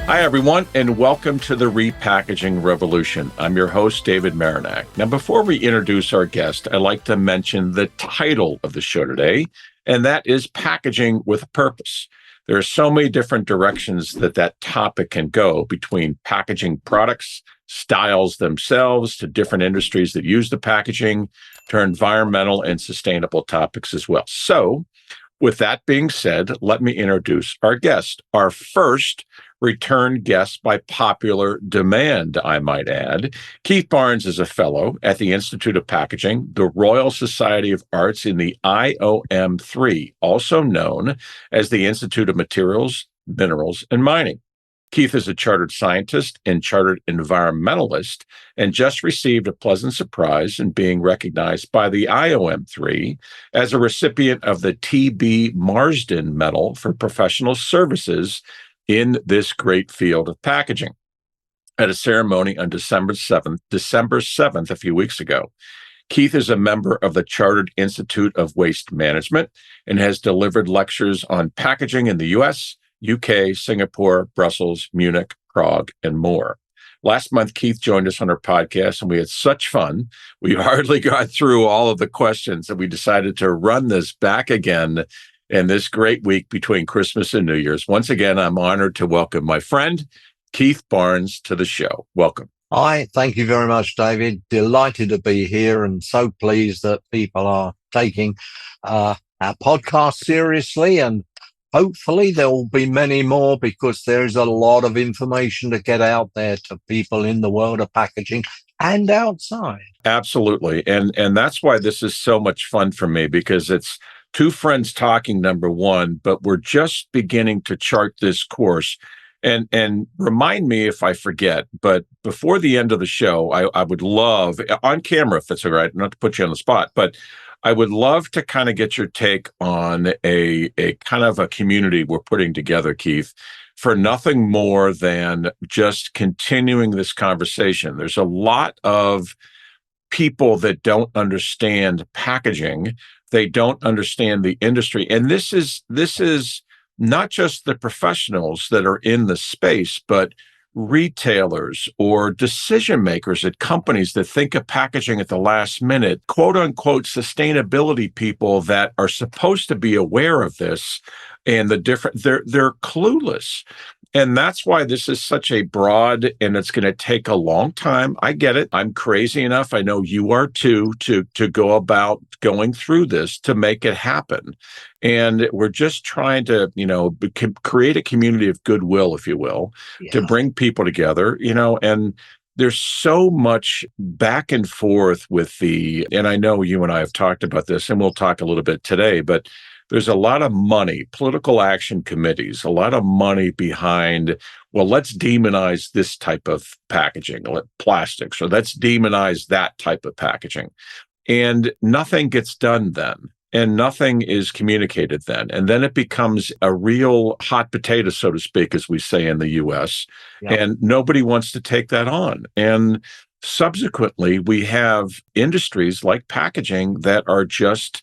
Hi, everyone, and welcome to the Repackaging Revolution. I'm your host, David Marinac. Now, before we introduce our guest, I'd like to mention the title of the show today, and that is Packaging with a Purpose. There are so many different directions that topic can go, between packaging products, styles themselves, to different industries that use the packaging, to environmental and sustainable topics as well. So, with that being said, let me introduce our guest, our first return guest by popular demand, I might add. Keith Barnes is a fellow at the Institute of Packaging, the Royal Society of Arts in the IOM3, also known as the Institute of Materials, Minerals, and Mining. Keith is a chartered scientist and chartered environmentalist, and just received a pleasant surprise in being recognized by the IOM3 as a recipient of the T.B. Marsden Medal for Professional Services in this great field of packaging at a ceremony on December 7th, a few weeks ago. Keith is a member of the Chartered Institute of Waste Management and has delivered lectures on packaging in the U.S., UK, Singapore, Brussels, Munich, Prague, and more. Last month, Keith joined us on our podcast, and we had such fun. We hardly got through all of the questions, and we decided to run this back again in this great week between Christmas and New Year's. Once again, I'm honored to welcome my friend, Keith Barnes, to the show. Welcome. Hi, thank you very much, David. Delighted to be here and so pleased that people are taking our podcast seriously, and hopefully there will be many more, because there is a lot of information to get out there to people in the world of packaging and outside. Absolutely. And that's why this is so much fun for me, because it's two friends talking, number one, but we're just beginning to chart this course. And remind me if I forget, but before the end of the show, I would love, on camera, if it's all right, not to put you on the spot, but I would love to kind of get your take on a kind of a community we're putting together, Keith, for nothing more than just continuing this conversation. There's a lot of people that don't understand packaging. They don't understand the industry. And this is not just the professionals that are in the space, but retailers or decision makers at companies that think of packaging at the last minute, quote unquote, sustainability people that are supposed to be aware of this, and they're clueless. And that's why this is such a broad, and it's going to take a long time. I get it. I'm crazy enough, I know you are too, to go about going through this to make it happen. And we're just trying to, create a community of goodwill, if you will, to bring people together, and there's so much back and forth with and I know you and I have talked about this, and we'll talk a little bit today, but there's a lot of money, political action committees, a lot of money behind, well, let's demonize this type of packaging, plastics, or let's demonize that type of packaging. And nothing gets done then, and nothing is communicated then. And then it becomes a real hot potato, so to speak, as we say in the US, and nobody wants to take that on. And subsequently, we have industries like packaging that are just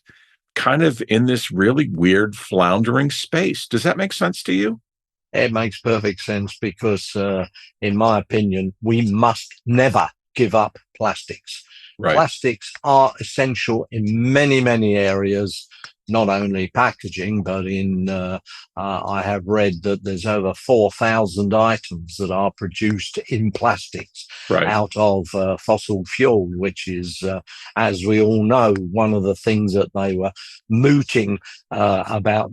kind of in this really weird floundering space. Does that make sense to you? It makes perfect sense, because in my opinion, we must never give up plastics. Right. Plastics are essential in many, many areas, not only packaging, but I have read that there's over 4,000 items that are produced in plastics out of fossil fuel, which is, as we all know, one of the things that they were mooting about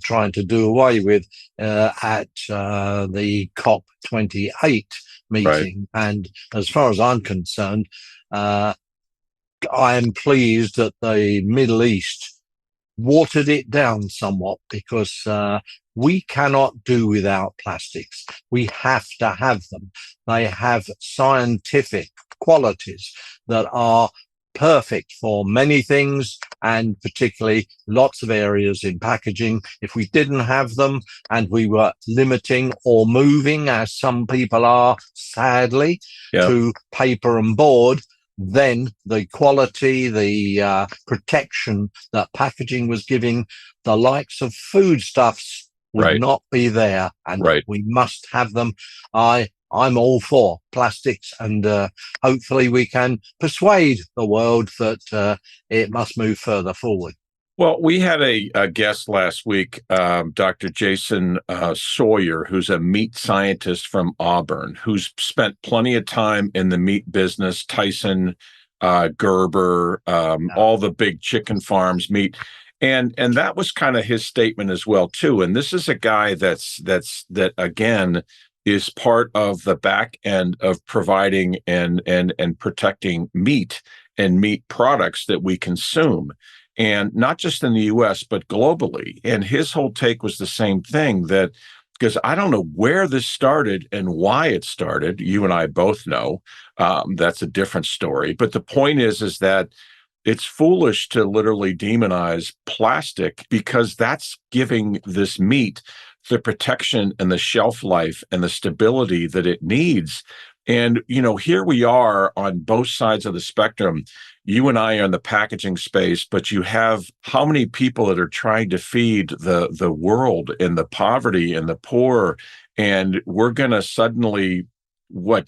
trying to do away with at the COP28 meeting. Right. And as far as I'm concerned, I am pleased that the Middle East watered it down somewhat, because we cannot do without plastics. We have to have them. They have scientific qualities that are perfect for many things, and particularly lots of areas in packaging. If we didn't have them, and we were limiting or moving, as some people are, sadly, to paper and board, then the quality, the protection that packaging was giving the likes of foodstuffs would Right. not be there, and Right. we must have them. I'm all for plastics, and hopefully we can persuade the world that it must move further forward. Well, we had a guest last week, Dr. Jason Sawyer, who's a meat scientist from Auburn, who's spent plenty of time in the meat business, Tyson, Gerber, Yeah, all the big chicken farms, meat. And that was kind of his statement as well, too. And this is a guy that again is part of the back end of providing and protecting meat and meat products that we consume, and not just in the US, but globally. And his whole take was the same thing, that because I don't know where this started and why it started. You and I both know that's a different story. But the point is that it's foolish to literally demonize plastic, because that's giving this meat the protection and the shelf life and the stability that it needs. And, here we are on both sides of the spectrum. You and I are in the packaging space, but you have how many people that are trying to feed the world and the poverty and the poor, and we're going to suddenly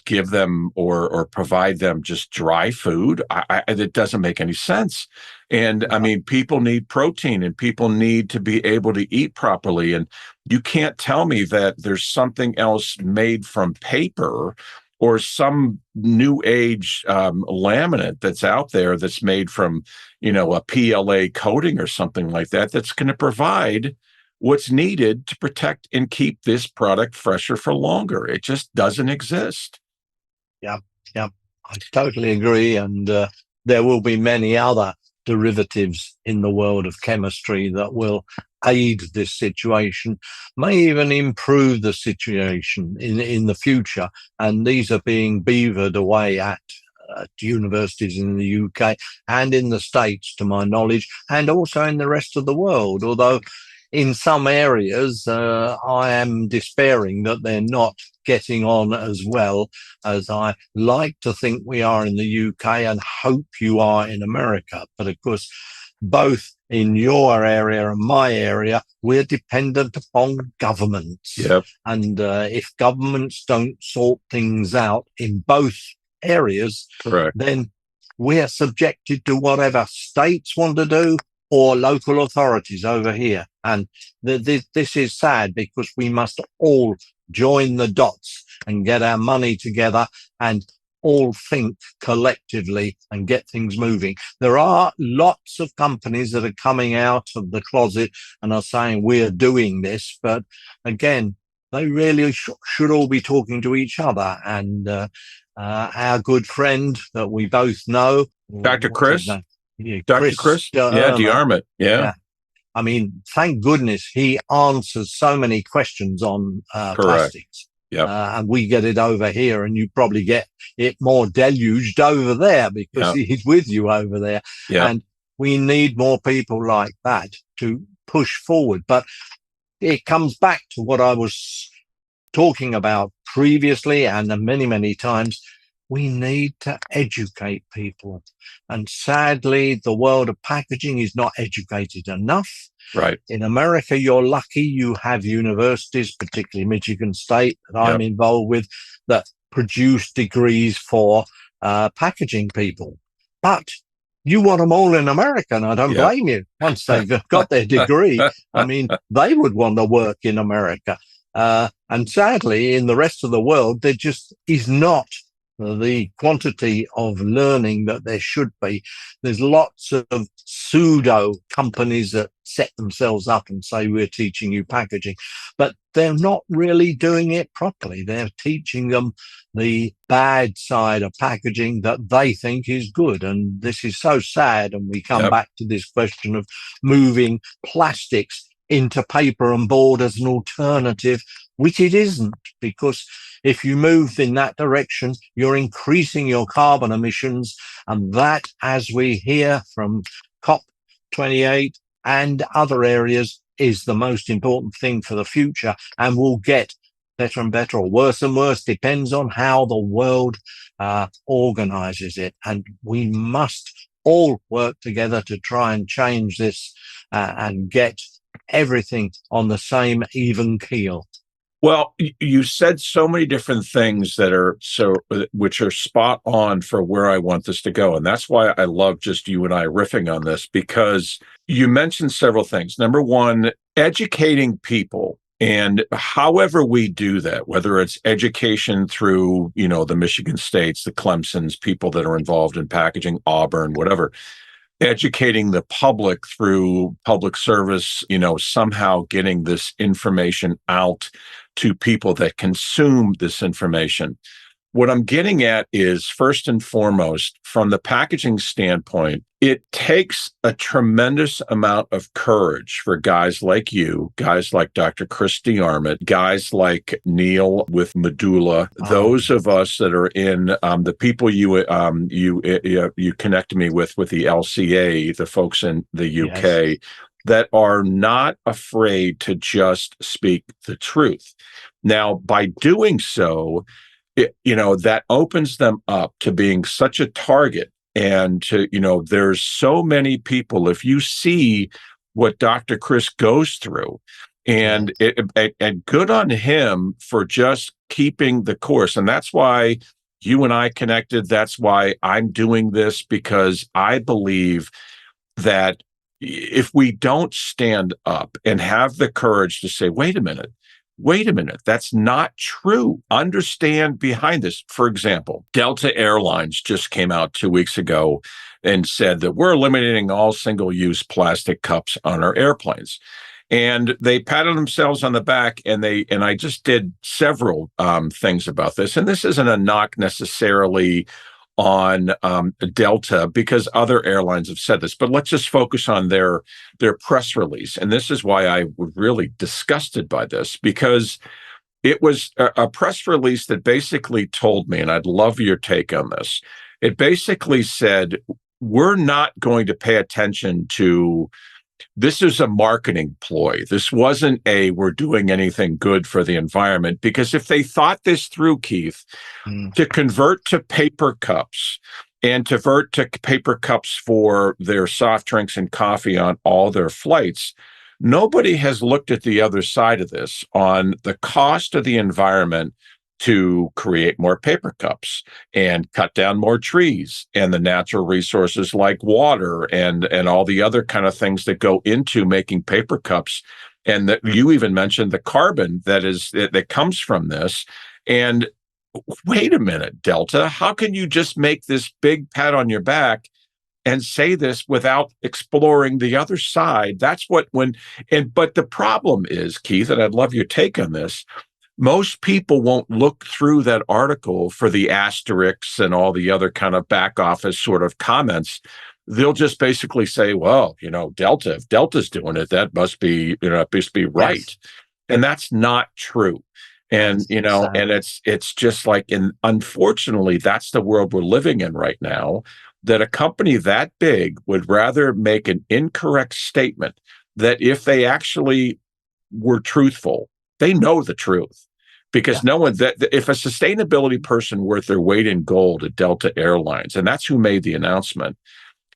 give them or provide them just dry food. It doesn't make any sense. And I yeah, mean, people need protein and people need to be able to eat properly. And you can't tell me that there's something else made from paper or some new age laminate that's out there that's made from, a PLA coating or something like that, that's going to provide what's needed to protect and keep this product fresher for longer. It just doesn't exist. yeah, yeah. I totally agree, and there will be many other derivatives in the world of chemistry that will aid this situation, may even improve the situation in the future. And these are being beavered away at universities in the UK and in the States, to my knowledge, and also in the rest of the world. Although in some areas, I am despairing that they're not getting on as well as I like to think we are in the UK and hope you are in America. But of course, both in your area and my area, we're dependent upon governments. Yep. And if governments don't sort things out in both areas, Correct. then we're subjected to whatever states want to do or local authorities over here. And this is sad, because we must all join the dots and get our money together and all think collectively and get things moving. There are lots of companies that are coming out of the closet and are saying we're doing this, but again, they really should all be talking to each other. And our good friend that we both know, Dr. what's his Chris? name? Yeah, Dr. Chris Chris? Yeah, Dermer. DeArmond. Yeah, Yeah. I mean, thank goodness he answers so many questions on correct. plastics. Yep. And we get it over here, and you probably get it more deluged over there because Yep. he's with you over there. Yep. And we need more people like that to push forward. But it comes back to what I was talking about previously and many, many times. We need to educate people. And sadly, the world of packaging is not educated enough. Right. In America, you're lucky you have universities, particularly Michigan State, that I'm Yep. involved with, that produce degrees for packaging people. But you want them all in America, and I don't Yep. blame you. Once they've got their degree, I mean, they would want to work in America. And sadly, in the rest of the world, there just is not the quantity of learning that there should be. There's lots of pseudo companies that set themselves up and say, we're teaching you packaging, but they're not really doing it properly. They're teaching them the bad side of packaging that they think is good. And this is so sad. And we come Yep. back to this question of moving plastics into paper and board as an alternative, which it isn't, because if you move in that direction, you're increasing your carbon emissions. And that, as we hear from COP28 and other areas, is the most important thing for the future, and will get better and better, or worse and worse, depends on how the world organizes it. And we must all work together to try and change this and get everything on the same even keel. Well, you said so many different things that are which are spot on for where I want this to go. And that's why I love just you and I riffing on this, because you mentioned several things. Number one, educating people. And however we do that, whether it's education through, the Michigan States, the Clemsons, people that are involved in packaging, Auburn, whatever, educating the public through public service, somehow getting this information out to people that consume this information. What I'm getting at is, first and foremost, from the packaging standpoint, it takes a tremendous amount of courage for guys like you, guys like Dr. Chris DeArmond, guys like Neil with Medulla, those of us that are in the people you connected me with the LCA, the folks in the UK, yes, that are not afraid to just speak the truth. Now, by doing so, that opens them up to being such a target. And there's so many people, if you see what Dr. Chris goes through, and and good on him for just keeping the course. And that's why you and I connected. That's why I'm doing this, because I believe that if we don't stand up and have the courage to say, wait a minute, that's not true. Understand behind this. For example, Delta Airlines just came out 2 weeks ago and said that we're eliminating all single-use plastic cups on our airplanes. And they patted themselves on the back, and I just did several things about this. And this isn't a knock necessarily on Delta, because other airlines have said this, but let's just focus on their press release. And this is why I was really disgusted by this, because it was a press release that basically told me, and I'd love your take on this. It basically said, we're not going to pay attention to, this is a marketing ploy. This wasn't we're doing anything good for the environment, because if they thought this through, Keith, to convert to paper cups and to convert to paper cups for their soft drinks and coffee on all their flights, nobody has looked at the other side of this on the cost of the environment to create more paper cups and cut down more trees and the natural resources like water and all the other kind of things that go into making paper cups. And that you even mentioned the carbon that comes from this. And wait a minute, Delta, how can you just make this big pat on your back and say this without exploring the other side? But the problem is, Keith, and I'd love your take on this, most people won't look through that article for the asterisks and all the other kind of back office sort of comments. They'll just basically say, well, Delta, if Delta's doing it, that must be, it must be right. Yes. And that's not true. And, and it's just like, and unfortunately, that's the world we're living in right now, that a company that big would rather make an incorrect statement that if they actually were truthful, they know the truth. Because no one, if a sustainability person worth their weight in gold at Delta Airlines, and that's who made the announcement,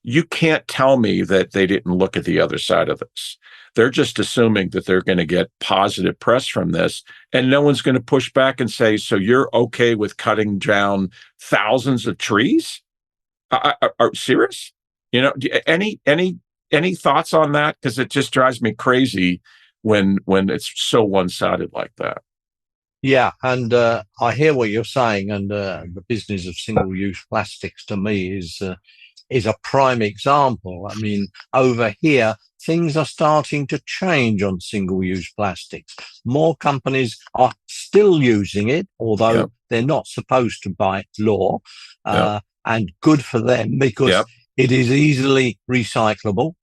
you can't tell me that they didn't look at the other side of this. They're just assuming that they're going to get positive press from this, and no one's going to push back and say, so you're okay with cutting down thousands of trees? Are serious? Any thoughts on that? Because it just drives me crazy when it's so one-sided like that. Yeah, and I hear what you're saying, and the business of single-use plastics to me is a prime example. I mean, over here, things are starting to change on single-use plastics. More companies are still using it, although they're not supposed to by law, and good for them, because it is easily recyclable.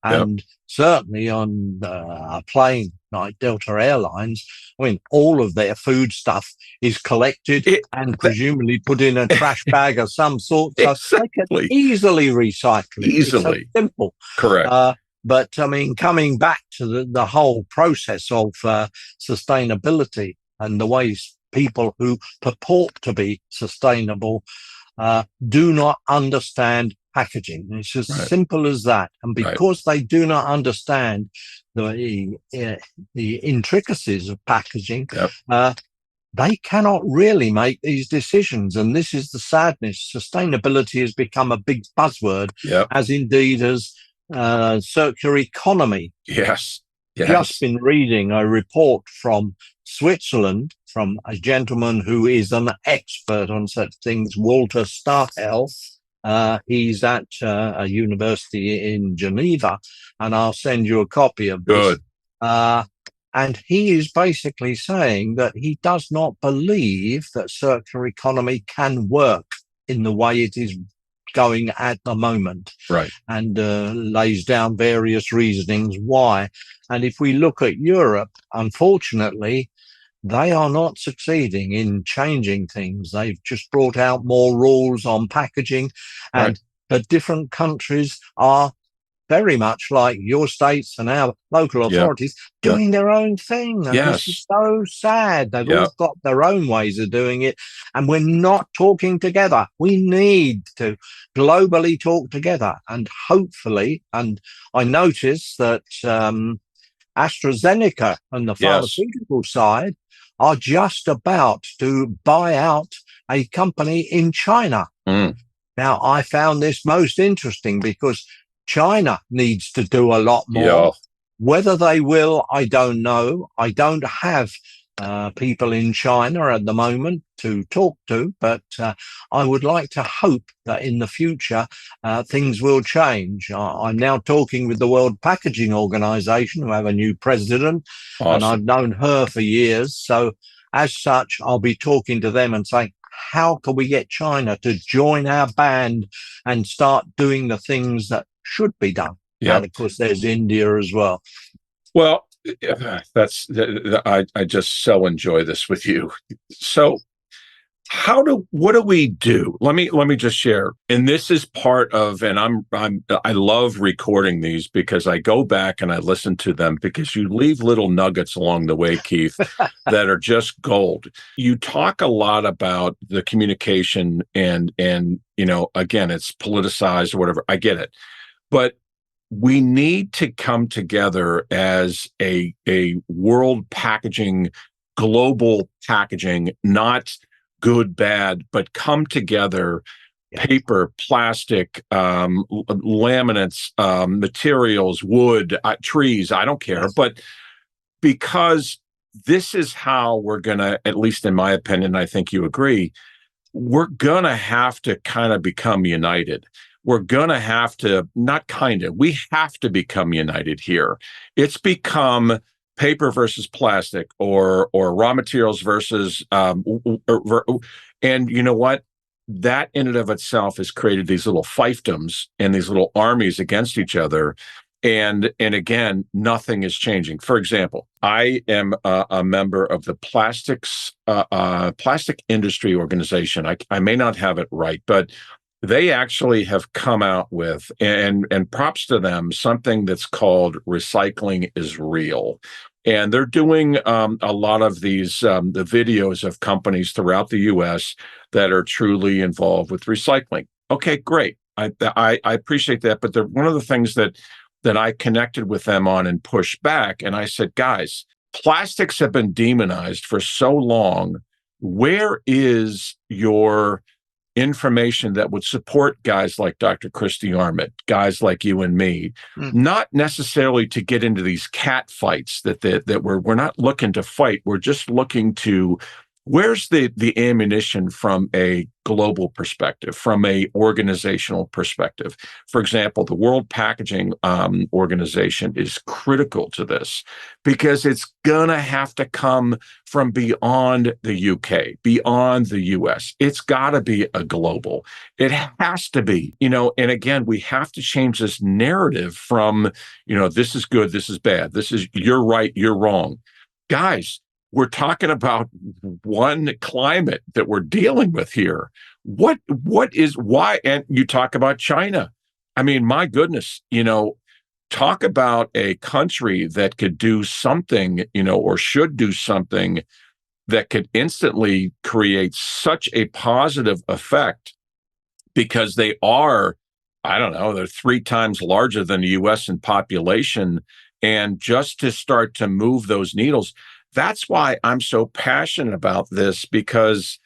And certainly on a plane like Delta Airlines, I mean, all of their food stuff is collected and presumably put in a trash bag of some sort. So they can easily recycle it. Easily. It's so simple. Correct. But I mean, coming back to the whole process of sustainability and the ways people who purport to be sustainable do not understand packaging. It's as simple as that. And because they do not understand the intricacies of packaging, Yep. they cannot really make these decisions. And this is the sadness. Sustainability has become a big buzzword, Yep. as indeed has circular economy. Yes. Just Yes. been reading a report from Switzerland from a gentleman who is an expert on such things, Walter Stahel. He's at a university in Geneva, and I'll send you a copy of this. Good. And he is basically saying that he does not believe that circular economy can work in the way it is going at the moment, Right. and lays down various reasonings why. And if we look at Europe, unfortunately, they are not succeeding in changing things. They've just brought out more rules on packaging, Right. and the different countries are very much like your states and our local Yep. authorities Yep. doing their own thing. And this Yes. is so sad. They've all Yep. got their own ways of doing it, and we're not talking together. We need to globally talk together, and hopefully, and I notice that AstraZeneca and the Yes. pharmaceutical side are just about to buy out a company in China. Mm. Now, I found this most interesting because China needs to do a lot more. Yeah. Whether they will, I don't know. I don't have people in China at the moment to talk to, but I would like to hope that in the future things will change. I'm now talking with the World Packaging Organization, who have a new president, and I've Awesome. known her for years. So as such, I'll be talking to them and saying, how can we get China to join our band and start doing the things that should be done? Yep. And of course, there's India as well. Well, I just so enjoy this with you. So what do we do? Let me just share. And this is part of, and I love recording these because I go back and I listen to them because you leave little nuggets along the way, Keith, that are just gold. You talk a lot about the communication and again, it's politicized or whatever. I get it. But we need to come together as a world packaging, global packaging, not good, bad, but come together, paper, plastic, laminates, materials, wood, trees, I don't care. Yes. But because this is how we're going to, at least in my opinion, I think you agree, we're going to have to kind of become united. We're going to have to, not kind of, we have to become united here. It's become paper versus plastic or raw materials versus, and you know what? That in and of itself has created these little fiefdoms and these little armies against each other. And again, nothing is changing. For example, I am a member of the plastic industry organization. I may not have it right, but they actually have come out with, and props to them, something that's called Recycling is Real. And they're doing a lot of these, the videos of companies throughout the US that are truly involved with recycling. Okay, great. I appreciate that. But one of the things that I connected with them on and pushed back, and I said, guys, plastics have been demonized for so long. Where is your information that would support guys like Dr. Christy Armit, guys like you and me, not necessarily to get into these cat fights that we're not looking to fight. We're just looking to, where's the ammunition from a global perspective, from a organizational perspective? For example, the World Packaging Organization is critical to this because it's gonna have to come from beyond the UK, beyond the US. It's got to be a global. It has to be, and again, we have to change this narrative from, this is good, this is bad, this is, you're right, you're wrong. Guys, we're talking about one climate that we're dealing with here. What is why? And you talk about China. I mean, my goodness, talk about a country that could do something, or should do something that could instantly create such a positive effect because they are, I don't know, they're 3 times larger than the US in population. And just to start to move those needles, that's why I'm so passionate about this, because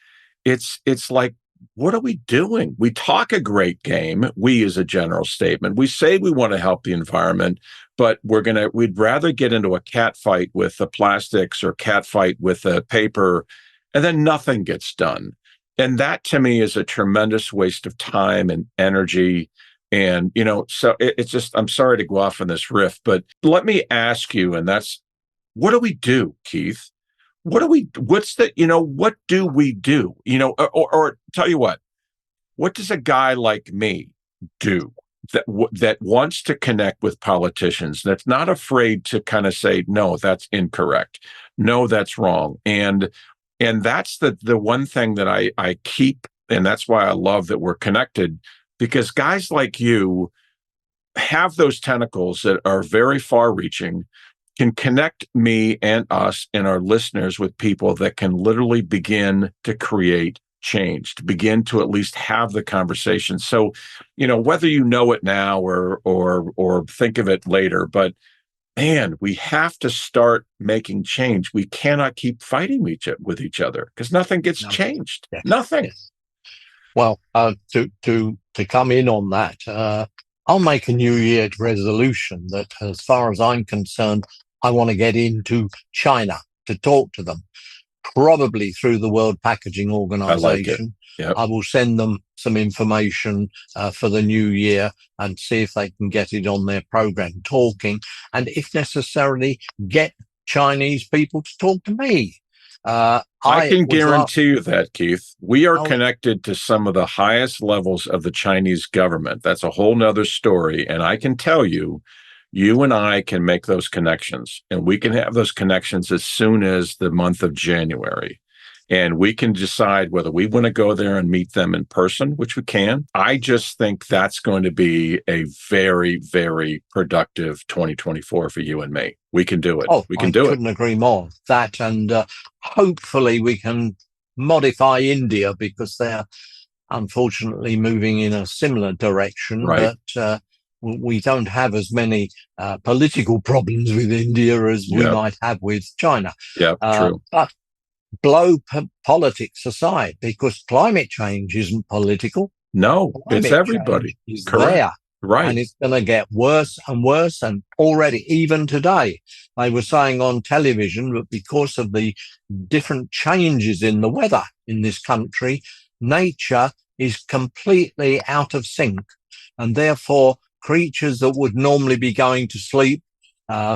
it's like, what are we doing? We talk a great game, we as a general statement. We say we want to help the environment, but we'd rather get into a cat fight with the plastics or cat fight with the paper, and then nothing gets done. And that to me is a tremendous waste of time and energy. And, so it's just, I'm sorry to go off on this riff, but let me ask you, and that's, what do we do, Keith? What do we do? Or tell you what does a guy like me do that wants to connect with politicians, that's not afraid to kind of say, no, that's incorrect. No, that's wrong. And that's the one thing that I keep, and that's why I love that we're connected, because guys like you have those tentacles that are very far reaching, can connect me and us and our listeners with people that can literally begin to create change, to begin to at least have the conversation. So, whether you know it now or think of it later, but man, we have to start making change. We cannot keep fighting with each other, because nothing gets No. changed. Yes. Nothing. Yes. Well, to come in on that, I'll make a New Year's resolution that, as far as I'm concerned, I want to get into China to talk to them, probably through the World Packaging I Organization. like it. Yep. I will send them some information for the new year and see if they can get it on their program, talking, and if necessarily, get Chinese people to talk to me. I can guarantee you that, Keith. We are Oh, connected to some of the highest levels of the Chinese government. That's a whole nother story. And I can tell you, you and I can make those connections, and we can have those connections as soon as the month of January. And we can decide whether we want to go there and meet them in person, which we can. I just think that's going to be a very, very productive 2024 for you and me. We can do it. We can I do it. couldn't agree more. That, and hopefully we can modify India, because they're unfortunately moving in a similar direction. Right. But we don't have as many political problems with India as we Yep. might have with China. Yep. True. But blow politics aside, because climate change isn't political. No, it's Climate everybody. change is Correct. there. And Right. it's going to get worse and worse. And already, even today, they were saying on television that because of the different changes in the weather in this country, nature is completely out of sync. And therefore, creatures that would normally be going to sleep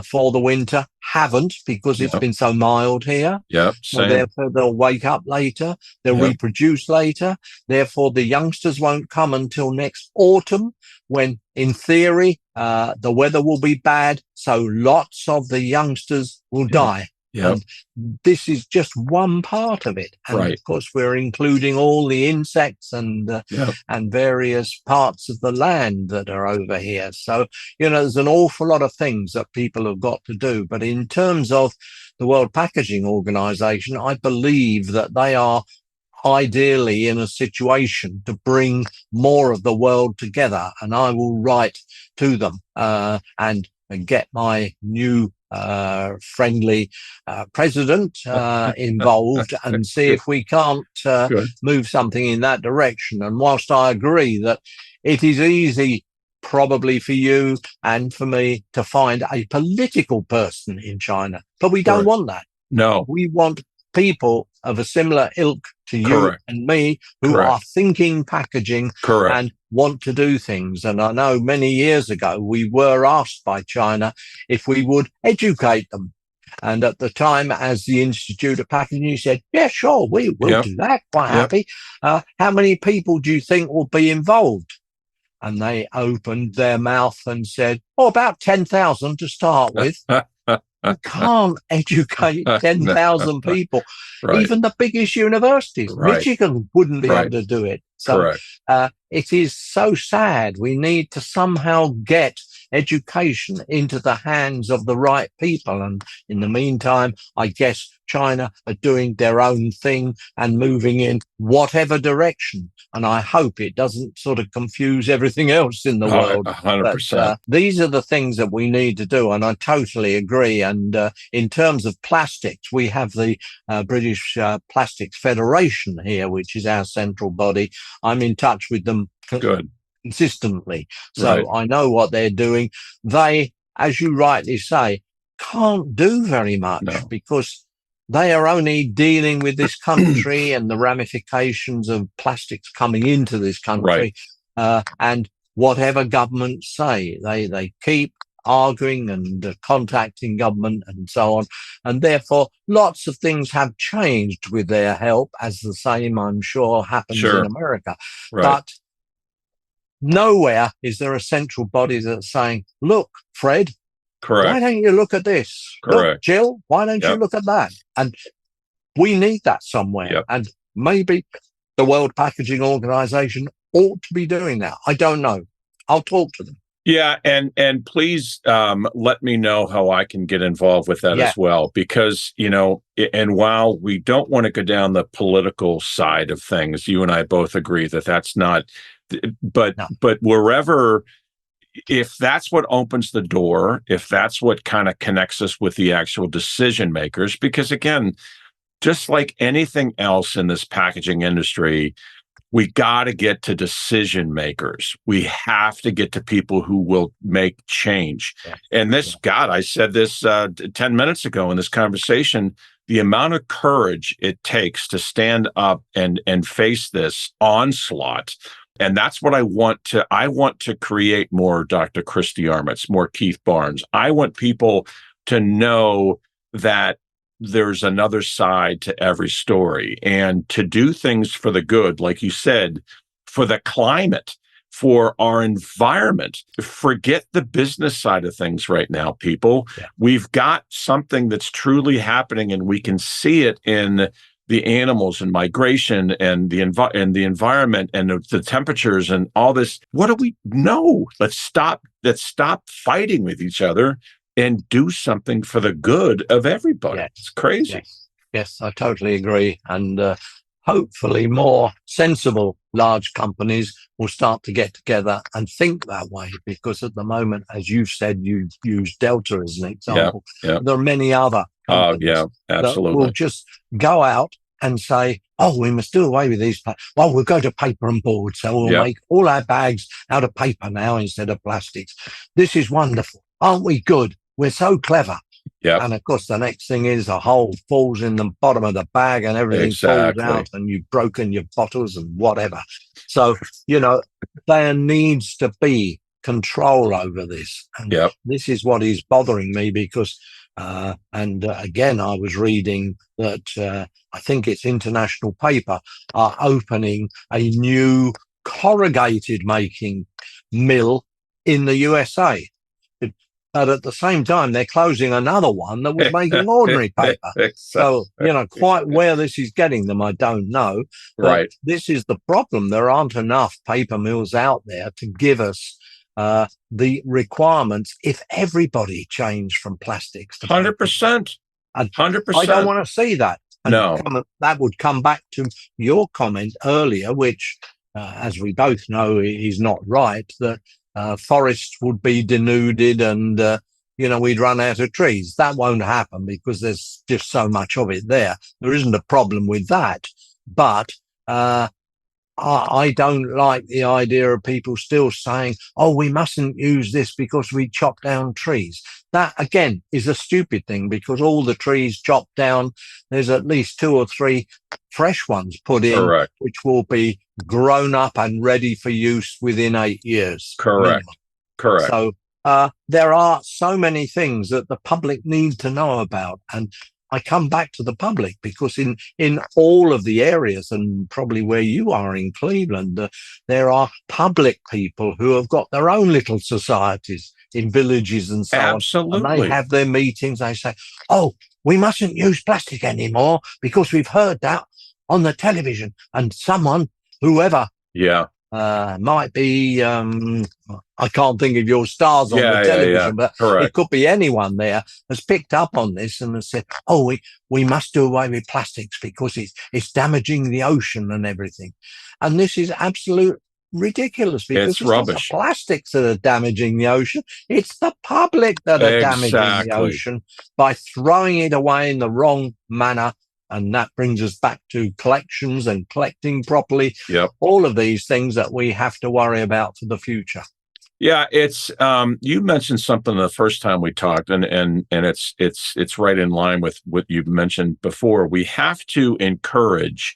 for the winter haven't, because it's Yep. been so mild here. Yep. So Same. therefore, they'll wake up later, they'll Yep. reproduce later. Therefore, the youngsters won't come until next autumn, when, in theory, the weather will be bad. So lots of the youngsters will Yep. die. Yep. And this is just one part of it. And Right. of course, we're including all the insects and Yep. various parts of the land that are over here. So, there's an awful lot of things that people have got to do. But in terms of the World Packaging Organization, I believe that they are ideally in a situation to bring more of the world together. And I will write to them and get my new friendly president involved, and see if we can't Good. move something in that direction. And whilst I agree that it is easy probably for you and for me to find a political person in China, but we don't Correct. want that. No. We want people of a similar ilk to you Correct. and me, who Correct. are thinking packaging Correct. and want to do things. And I know many years ago we were asked by China if we would educate them. And at the time, as the Institute of Packaging, said, yeah, sure, we will Yep. do that, quite Yep. happy. How many people do you think will be involved? And they opened their mouth and said, about 10,000 to start with. You can't educate 10,000 people. Right. Even the biggest universities, Right. Michigan wouldn't be Right. able to do it. So Correct. it is so sad. We need to somehow get education into the hands of the right people. And in the meantime, I guess China are doing their own thing and moving in whatever direction. And I hope it doesn't sort of confuse everything else in the world. 100%. But these are the things that we need to do. And I totally agree. And in terms of plastics, we have the British Plastics Federation here, which is our central body. I'm in touch with them Good. consistently. So Right. I know what they're doing. They, as you rightly say, can't do very much because they are only dealing with this country and the ramifications of plastics coming into this country. Right. And whatever governments say, they keep arguing and contacting government and so on. And therefore, lots of things have changed with their help, as the same, I'm sure, happens in America. Right. But nowhere is there a central body that's saying, look, Fred, Correct. why don't you look at this? Correct. Look, Jill, why don't you look at that? And we need that somewhere. Yep. And maybe the World Packaging Organization ought to be doing that. I don't know. I'll talk to them. Yeah, and please let me know how I can get involved with that as well, because, and while we don't want to go down the political side of things, you and I both agree that that's not, but wherever, if that's what opens the door, if that's what kind of connects us with the actual decision makers, because again, just like anything else in this packaging industry, we got to get to decision makers. We have to get to people who will make change. And this, God, I said this 10 minutes ago in this conversation, the amount of courage it takes to stand up and face this onslaught. And that's what I want to create more Dr. Christy Armitz, more Keith Barnes. I want people to know that there's another side to every story, and to do things for the good, like you said, for the climate, for our environment. Forget the business side of things right now, people. We've got something that's truly happening, and we can see it in the animals and migration and the environment and the temperatures and all this. What do we know? Let's stop fighting with each other and do something for the good of everybody. It's crazy. Yes, I totally agree. And hopefully more sensible large companies will start to get together and think that way, because at the moment, as you said, you use Delta as an example. There are many other companies that will just go out and say, oh, we must do away with these. Well, we'll go to paper and board. So we'll make all our bags out of paper now instead of plastics. This is wonderful. Aren't we good? We're so clever. And of course, the next thing is a hole falls in the bottom of the bag and everything falls out and you've broken your bottles and whatever. So, there needs to be control over this. And this is what is bothering me because, again, I was reading that I think it's International Paper are opening a new corrugated making mill in the USA. But at the same time, they're closing another one that was making ordinary paper. So, quite where this is getting them, I don't know. But this is the problem. There aren't enough paper mills out there to give us the requirements if everybody changed from plastics to 100%. 100%. I don't want to see that. And that would come back to your comment earlier, which, as we both know, is not right, that forests would be denuded and, we'd run out of trees. That won't happen because there's just so much of it there. There isn't a problem with that. But I don't like the idea of people still saying, oh, we mustn't use this because we chop down trees. That, again, is a stupid thing because all the trees chopped down, there's at least 2 or 3 fresh ones put in, which will be grown up and ready for use within 8 years. Correct. So there are so many things that the public need to know about. And I come back to the public because in all of the areas, and probably where you are in Cleveland, there are public people who have got their own little societies in villages and so on. And they have their meetings. They say, oh, we mustn't use plastic anymore because we've heard that on the television. And someone, whoever, Might be, I can't think of your stars on the Yeah. television, but it Correct. could be anyone there has picked up on this and has said, oh, we must do away with plastics because it's damaging the ocean and everything. And this is absolute ridiculous because It's it's not the rubbish. plastics that are damaging the ocean. It's the public that are damaging the Exactly. ocean by throwing it away in the wrong manner. And that brings us back to collections and collecting properly, Yep. all of these things that we have to worry about for the future. Yeah, it's you mentioned something the first time we talked, and it's right in line with what you mentioned before. We have to encourage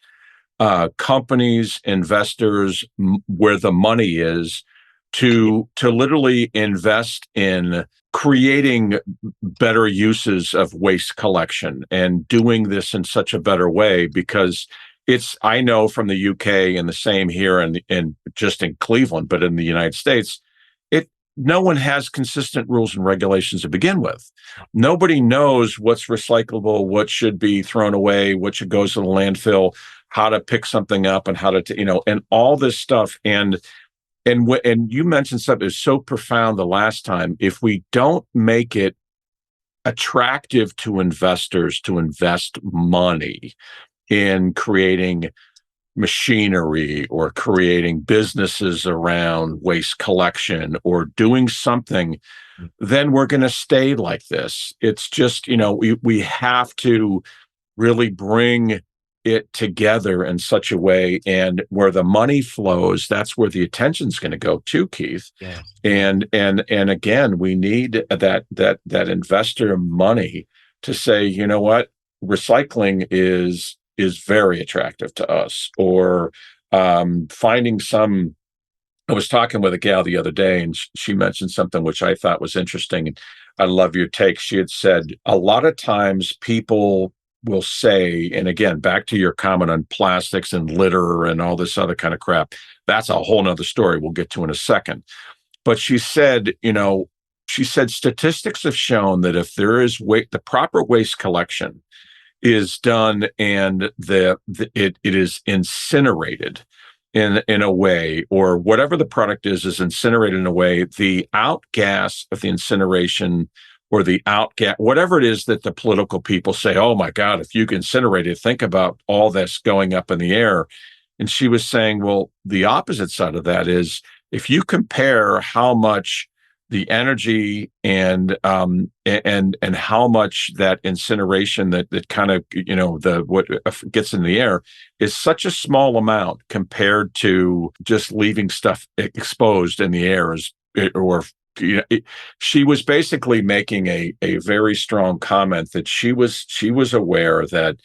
companies, investors, where the money is, to literally invest in creating better uses of waste collection and doing this in such a better way because it's I know from the UK and the same here and just in Cleveland, but in the United States, it no one has consistent rules and regulations to begin with. Nobody knows what's recyclable, what should be thrown away, what should go to the landfill, how to pick something up and how to and all this stuff and you mentioned something that's so profound the last time. If we don't make it attractive to investors to invest money in creating machinery or creating businesses around waste collection or doing something, then we're going to stay like this. It's just, we have to really bring it together in such a way, and where the money flows, that's where the attention's going to go to, Keith. Yeah. And again, we need that investor money to say, you know what, recycling is very attractive to us, or finding some. I was talking with a gal the other day, and she mentioned something which I thought was interesting. And I love your take. She had said a lot of times people will say, and again, back to your comment on plastics and litter and all this other kind of crap, that's a whole nother story we'll get to in a second. But she said statistics have shown that if there is the proper waste collection is done and it is incinerated in a way, or whatever the product is incinerated in a way, the outgas of the incineration or the outgas, whatever it is that the political people say, oh my God, if you can incinerate it, think about all this going up in the air. And she was saying, well, the opposite side of that is if you compare how much the energy and how much that incineration that kind of the what gets in the air is such a small amount compared to just leaving stuff exposed in the air she was basically making a very strong comment that she was aware that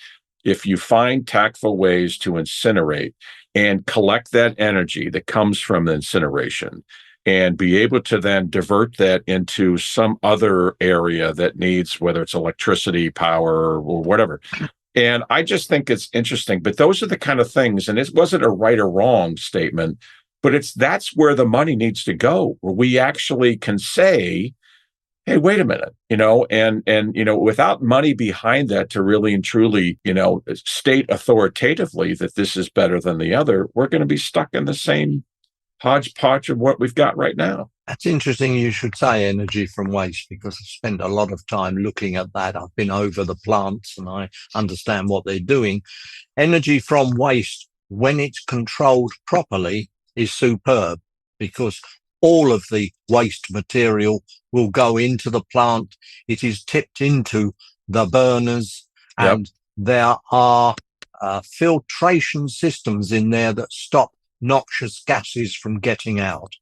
if you find tactful ways to incinerate and collect that energy that comes from the incineration and be able to then divert that into some other area that needs, whether it's electricity, power, or whatever. And I just think it's interesting. But those are the kind of things, and it wasn't a right or wrong statement, but that's where the money needs to go, where we actually can say, hey, wait a minute, and without money behind that to really and truly, state authoritatively that this is better than the other, we're going to be stuck in the same hodgepodge of what we've got right now. That's interesting you should say energy from waste, because I've spent a lot of time looking at that. I've been over the plants and I understand what they're doing. Energy from waste, when it's controlled properly, is superb, because all of the waste material will go into the plant. It is tipped into the burners, and there are filtration systems in there that stop noxious gases from getting out.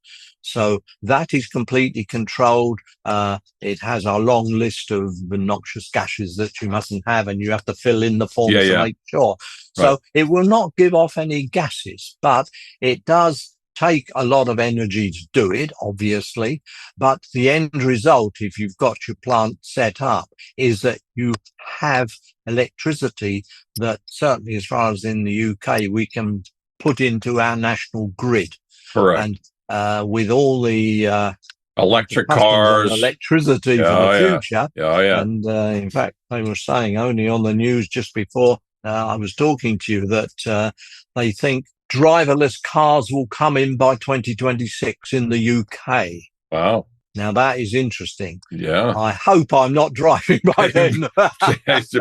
So that is completely controlled. It has a long list of noxious gases that you mustn't have, and you have to fill in the form to make sure. So right. It will not give off any gases, but it does take a lot of energy to do it, obviously. But the end result, if you've got your plant set up, is that you have electricity that, certainly as far as in the UK, we can put into our national grid. Correct. And with all the electric cars, electricity for the future. Yeah. And in fact, they were saying only on the news just before I was talking to you that they think driverless cars will come in by 2026 in the UK. Wow. Now that is interesting. Yeah. I hope I'm not driving by then.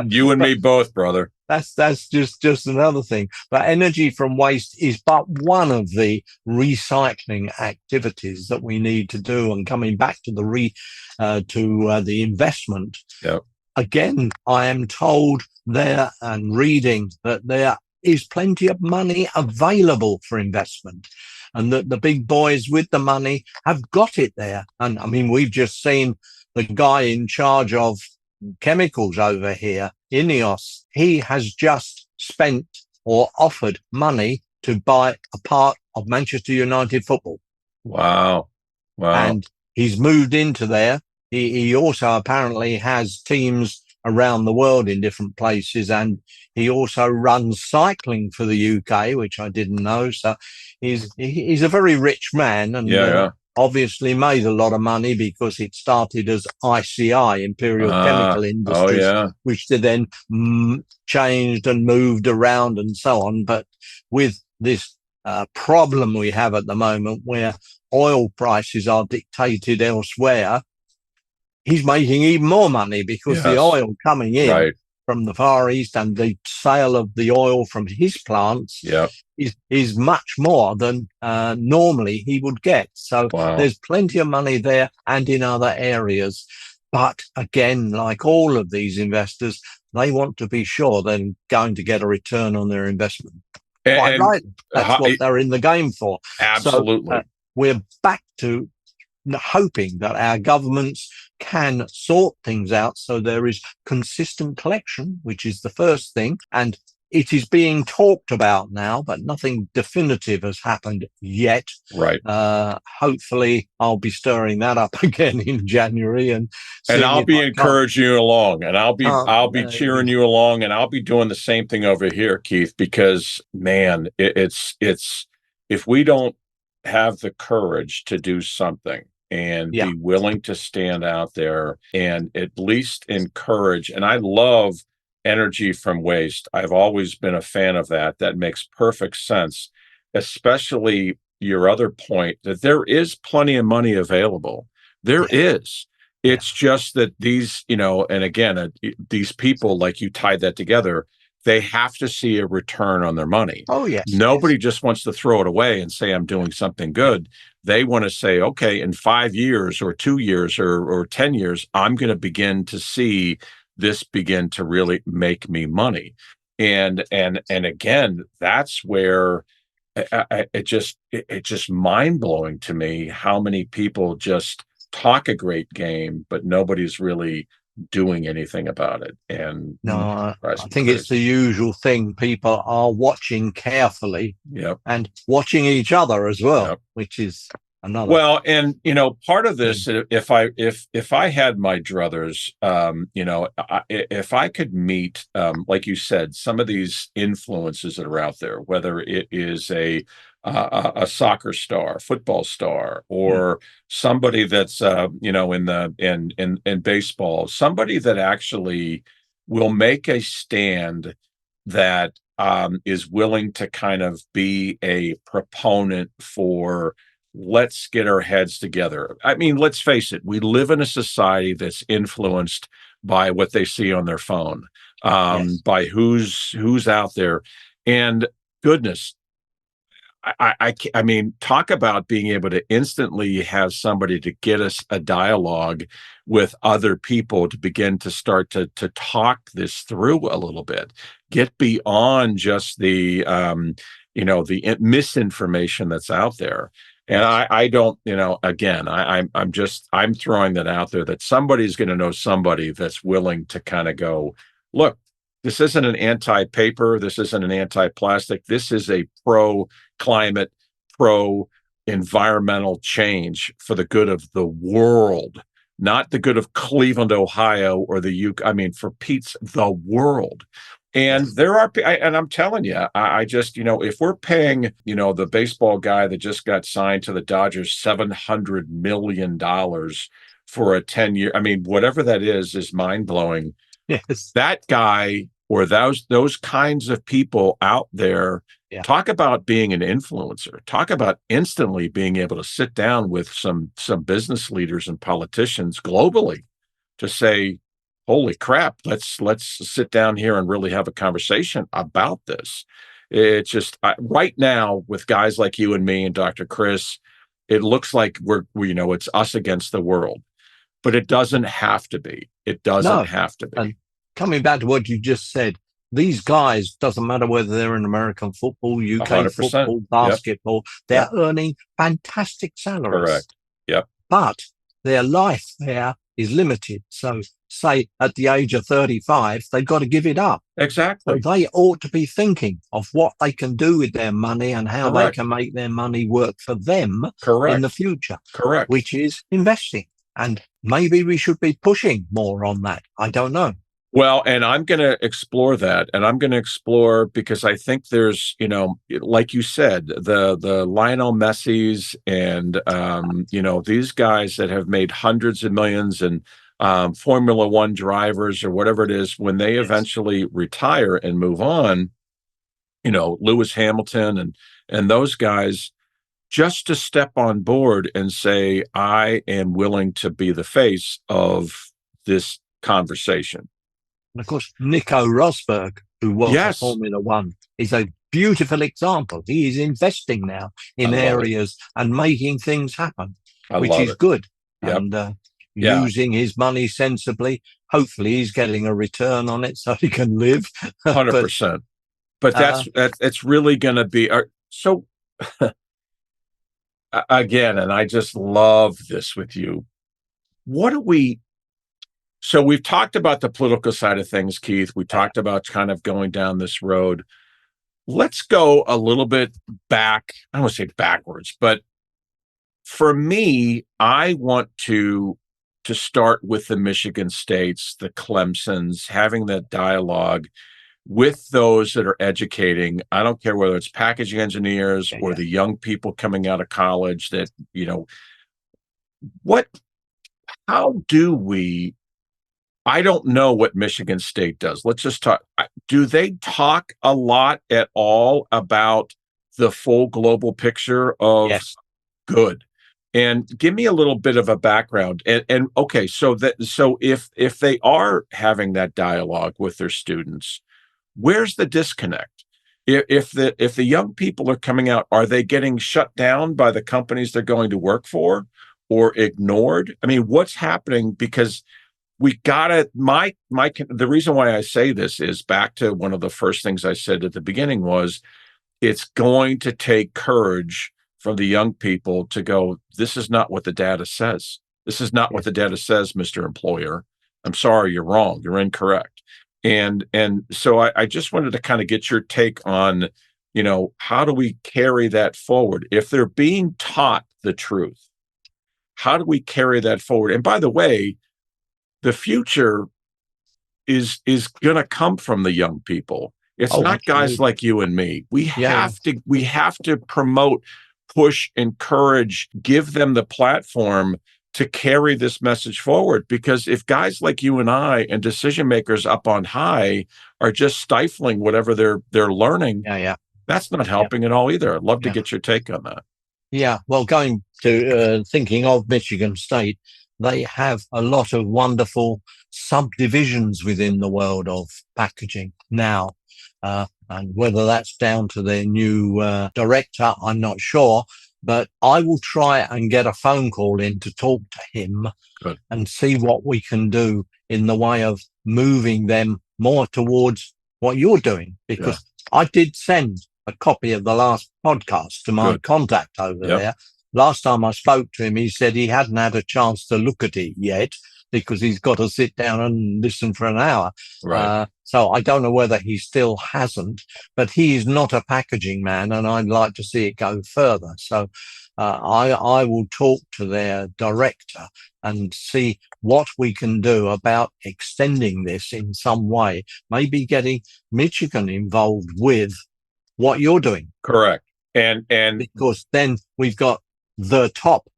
You and me both, brother. That's just another thing. But energy from waste is but one of the recycling activities that we need to do. And coming back to the investment, Yep. again, I am told there and reading that there is plenty of money available for investment, and that the big boys with the money have got it there. And I mean, we've just seen the guy in charge of chemicals over here, Ineos. He has just spent or offered money to buy a part of Manchester United football. Wow. Wow. And he's moved into there. He also apparently has teams around the world in different places, and he also runs cycling for the UK, which I didn't know. So he's a very rich man, and Yeah. obviously made a lot of money because it started as ICI, Imperial Chemical Oh, Industries, yeah. which they then changed and moved around and so on. But with this problem we have at the moment, where oil prices are dictated elsewhere, he's making even more money because the Yes. oil coming in Right. from the Far East and the sale of the oil from his plants Yep. is much more than normally he would get. So Wow. there's plenty of money there and in other areas. But again, like all of these investors, they want to be sure they're going to get a return on their investment. Quite And right. That's what they're in the game for. absolutely. So we're back to hoping that our governments can sort things out so there is consistent collection, which is the first thing. And it is being talked about now, but nothing definitive has happened yet. Right. Hopefully I'll be stirring that up again in January, and I'll be encouraging you along, and I'll be cheering you along, and I'll be doing the same thing over here, Keith, because man, it's if we don't have the courage to do something and be willing to stand out there and at least encourage. And I love energy from waste. I've always been a fan of that. That makes perfect sense, especially your other point that there is plenty of money available. There is. It's just that these, and again, these people, like you tied that together, they have to see a return on their money. Oh, yes. Nobody just wants to throw it away and say, I'm doing something good. They want to say, okay, in 5 years or 2 years or 10 years, I'm going to begin to see this begin to really make me money. And again, that's where it's just mind blowing to me how many people just talk a great game, but nobody's really doing anything about it. And no, I think it's the usual thing. People are watching carefully, and watching each other as well, which is another. Well, and part of this, if I had my druthers, if I could meet, like you said, some of these influences that are out there, whether it is a soccer star, football star, or somebody that's in baseball, somebody that actually will make a stand that is willing to kind of be a proponent for, let's get our heads together. I mean, let's face it, we live in a society that's influenced by what they see on their phone, by who's out there. And goodness, I mean, talk about being able to instantly have somebody to get us a dialogue with other people to begin to start to talk this through a little bit, get beyond just the the misinformation that's out there. And I don't, again, I'm throwing that out there that somebody's going to know somebody that's willing to kind of go, look, this isn't an anti-paper. This isn't an anti-plastic. This is a pro-climate, pro-environmental change for the good of the world, not the good of Cleveland, Ohio, or the UK. I mean, for Pete's, the world. And there are, and I'm telling you, I just, if we're paying, the baseball guy that just got signed to the Dodgers $700 million for a 10-year, I mean, whatever that is mind blowing. Yes. That guy or those kinds of people out there Yeah. Talk about being an influencer. Talk about instantly being able to sit down with some business leaders and politicians globally to say, "Holy crap, let's sit down here and really have a conversation about this." It's just right now with guys like you and me and Dr. Chris, it looks like it's us against the world, but it doesn't have to be. It doesn't No. have to be. And coming back to what you just said, these guys, doesn't matter whether they're in American football, UK 100%. football, Yep. basketball, they're Yep. earning fantastic salaries. Correct. Yep. But their life there is limited. So, say at the age of 35, they've got to give it up. So Exactly. they ought to be thinking of what they can do with their money and how they Correct. can make their money work for them in Correct. the future, Correct. which is investing. And maybe we should be pushing more on that. I don't know. Well, and I'm going to explore that, and I'm going to explore because I think there's, like you said, the Lionel Messi's and these guys that have made hundreds of millions and Formula One drivers or whatever it is, when they Yes. eventually retire and move on, Lewis Hamilton and those guys, just to step on board and say, I am willing to be the face of this conversation. And of course, Nico Rosberg, who was a Yes, Formula One, is a beautiful example. He is investing now I in love it. areas and making things happen, I which love is it. good. Yep. And Yeah. using his money sensibly. Hopefully, he's getting a return on it so he can live. 100%. But that's really going to be so. Again, and I just love this with you. What do we? So we've talked about the political side of things, Keith. We talked about kind of going down this road. Let's go a little bit back. I don't want to say backwards, but for me, I want to start with the Michigan States, the Clemsons, having that dialogue with those that are educating. I don't care whether it's packaging engineers or the young people coming out of college that, what, how do we, I don't know what Michigan State does. Let's just talk. Do they talk a lot at all about the full global picture of good? And give me a little bit of a background. And okay, so if they are having that dialogue with their students, where's the disconnect? If the young people are coming out, are they getting shut down by the companies they're going to work for or ignored? I mean, what's happening? Because we gotta the reason why I say this is back to one of the first things I said at the beginning was it's going to take courage from the young people to go, this is not what the data says. This is not what the data says, Mr. Employer. I'm sorry, you're wrong. You're incorrect. And so I just wanted to kind of get your take on, how do we carry that forward? If they're being taught the truth, how do we carry that forward? And by the way, the future is going to come from the young people. It's not guys like you and me. We have to promote, push, encourage, give them the platform to carry this message forward. Because if guys like you and I and decision makers up on high are just stifling whatever they're learning, that's not helping at all either. I'd love to get your take on that. Yeah, well, going to thinking of Michigan State, they have a lot of wonderful subdivisions within the world of packaging now. And whether that's down to their new director, I'm not sure. But I will try and get a phone call in to talk to him and see what we can do in the way of moving them more towards what you're doing. Because I did send a copy of the last podcast to my contact over there. Last time I spoke to him, he said he hadn't had a chance to look at it yet because he's got to sit down and listen for an hour. Right. So I don't know whether he still hasn't, but he is not a packaging man, and I'd like to see it go further. So I will talk to their director and see what we can do about extending this in some way, maybe getting Michigan involved with what you're doing. Correct. And because then we've got the top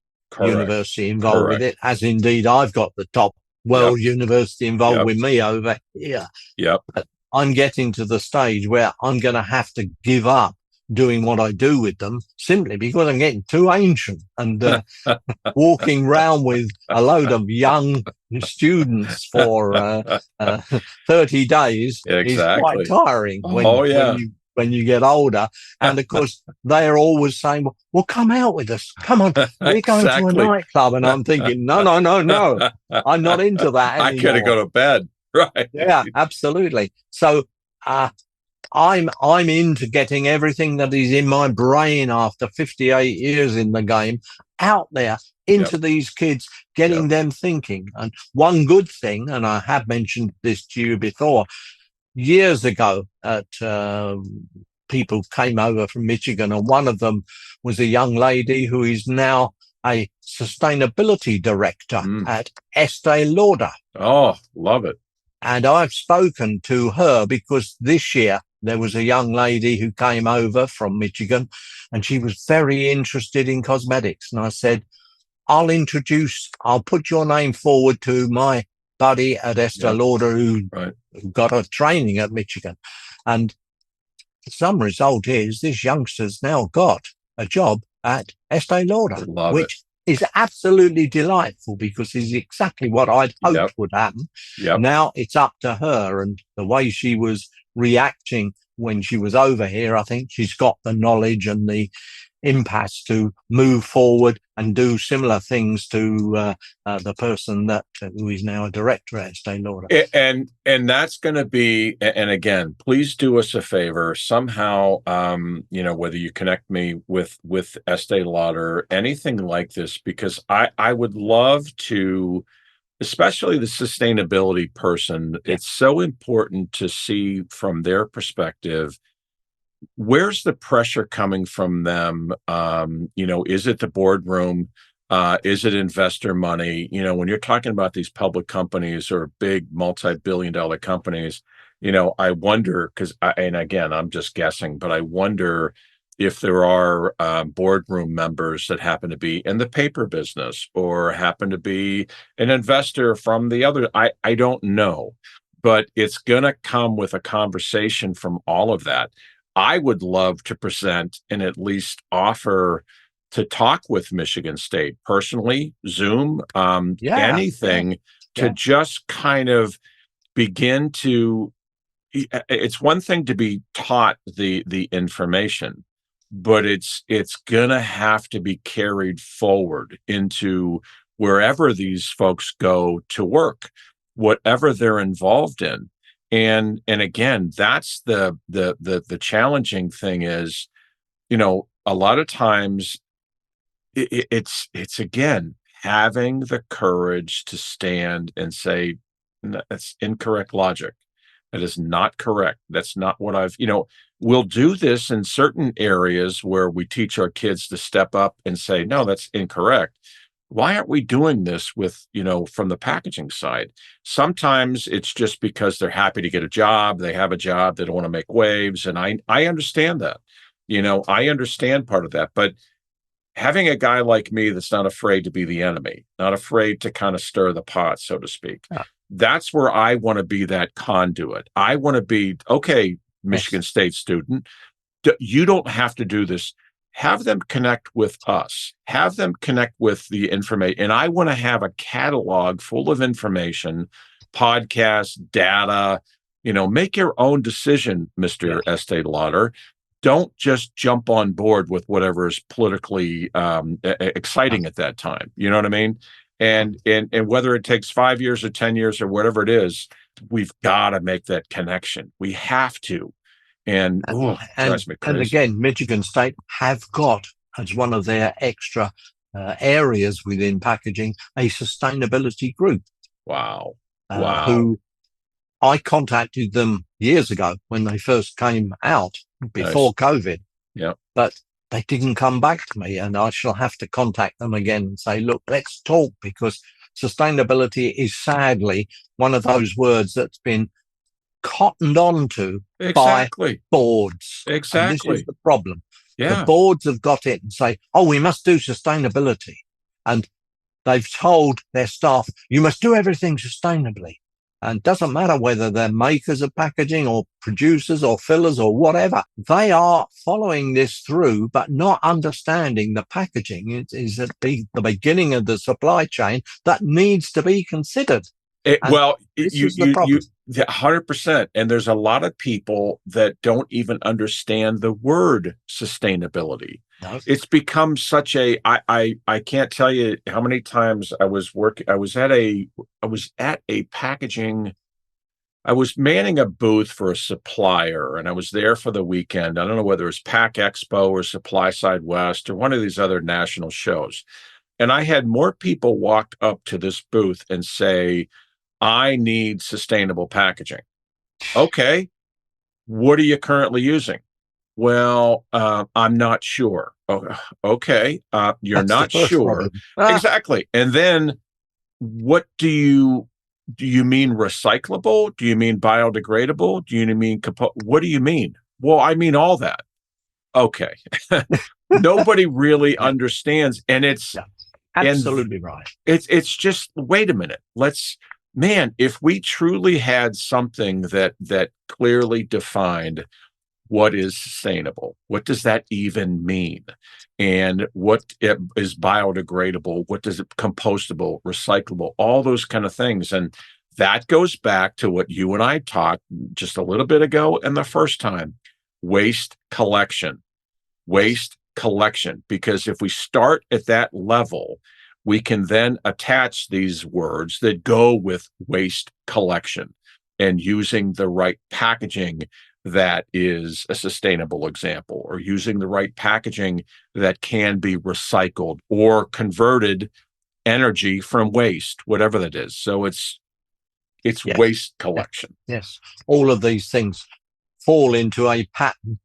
university involved with it, as indeed I've got the top world university involved with me over here. Yep. But I'm getting to the stage where I'm going to have to give up doing what I do with them simply because I'm getting too ancient and walking round with a load of young students for 30 days is quite Exactly. tiring Oh yeah. when you get older. And of course, they're always saying, well, come out with us. Come on, we're going to a Exactly. nightclub. And I'm thinking, no, no, no, no. I'm not into that I gotta go anymore. to bed. Right. Yeah, absolutely. So uh, I'm into getting everything that is in my brain after 58 years in the game out there Yep. into these kids, getting Yep. them thinking. And one good thing, and I have mentioned this to you before, years ago at people came over from Michigan, and one of them was a young lady who is now a sustainability director Mm. at Estee Lauder. Oh, love it. And I've spoken to her because this year there was a young lady who came over from Michigan and she was very interested in cosmetics. And I said, I'll put your name forward to my buddy at Estee Yep. Lauder who Right. got a training at Michigan. And some result is this youngster's now got a job at Estee Lauder, Love it. which is absolutely delightful because it's exactly what I'd hoped Yep. would happen. Yep. Now it's up to her, and the way she was reacting when she was over here, I think she's got the knowledge and the impasse to move forward and do similar things to the person that who is now a director at Estee Lauder. And that's going to be, and again, please do us a favor somehow, whether you connect me with Estee Lauder, anything like this, because I would love to, especially the sustainability person. Yeah. It's so important to see from their perspective, where's the pressure coming from them? Is it the boardroom? Is it investor money? When you're talking about these public companies or big multi-billion dollar companies, I wonder, and again, I'm just guessing, but I wonder if there are boardroom members that happen to be in the paper business or happen to be an investor from the other. I don't know, but it's going to come with a conversation from all of that. I would love to present and at least offer to talk with Michigan State personally, Zoom, Yeah, anything to yeah, just kind of begin to. It's one thing to be taught the information, but it's gonna have to be carried forward into wherever these folks go to work, whatever they're involved in. And again, that's the challenging thing is, a lot of times it's again having the courage to stand and say, That's incorrect logic. That is not correct. That's not what we'll do this in certain areas where we teach our kids to step up and say, no, that's incorrect. Why aren't we doing this with, from the packaging side? Sometimes it's just because they're happy to get a job. They have a job. They don't want to make waves. And I understand that. I understand part of that. But having a guy like me that's not afraid to be the enemy, not afraid to kind of stir the pot, so to speak. yeah. That's where I want to be that conduit. I want to be, okay, Yes. Michigan State student, you don't have to do this. Have them connect with us, have them connect with the information. And I want to have a catalog full of information, podcasts, data, make your own decision, Mr. Yeah. Estee Lauder. Don't just jump on board with whatever is politically exciting at that time. You know what I mean? And whether it takes 5 years or 10 years or whatever it is, we've got to make that connection. We have to. And drives me And crazy. again, Michigan State have got as one of their extra areas within packaging a sustainability group. Wow. Wow. Who I contacted them years ago when they first came out before Nice. COVID, Yeah. but they didn't come back to me, and I shall have to contact them again and say, look, let's talk, because sustainability is sadly one of those words that's been cottoned onto by Exactly. boards. And this is Exactly. the problem. The Yeah. boards have got it and say, oh, we must do sustainability. And they've told their staff, you must do everything sustainably. And doesn't matter whether they're makers of packaging or producers or fillers or whatever, they are following this through, but not understanding the packaging is at the beginning of the supply chain that needs to be considered. And this is the problem. 100%. And there's a lot of people that don't even understand the word sustainability. No. It's become such I can't tell you how many times I was at a packaging. I was manning a booth for a supplier, and I was there for the weekend. I don't know whether it's Pack Expo or Supply Side West or one of these other national shows. And I had more people walk up to this booth and say, I need sustainable packaging. Okay. What are you currently using? Well, I'm not sure. Oh, okay. You're That's the not first sure. problem. Exactly. And then what do you mean recyclable? Do you mean biodegradable? Do you mean what do you mean? Well, I mean all that. Okay. Nobody really Yeah. understands. And Yeah. Absolutely right. It's just, wait a minute. Man, if we truly had something that clearly defined what is sustainable, what does that even mean? And what is biodegradable? What does it compostable, recyclable, all those kind of things. And that goes back to what you and I talked just a little bit ago and the first time, waste collection. Waste collection. Because if we start at that level, we can then attach these words that go with waste collection and using the right packaging that is a sustainable example, or using the right packaging that can be recycled or converted energy from waste, whatever that is. So it's Yes. waste collection. Yes. All of these things fall into a pattern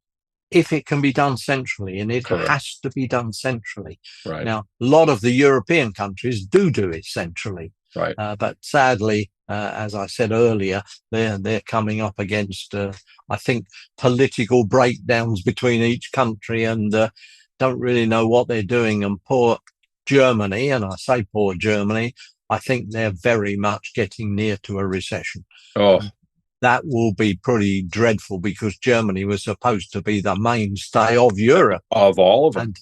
if it can be done centrally, and it Correct. has to be done centrally. Right. Now, a lot of the European countries do it centrally. Right. But sadly, as I said earlier, they're coming up against, I think, political breakdowns between each country, and don't really know what they're doing. And poor Germany, and I say poor Germany, I think they're very much getting near to a recession. Oh, that will be pretty dreadful, because Germany was supposed to be the mainstay of Europe. Of all of them.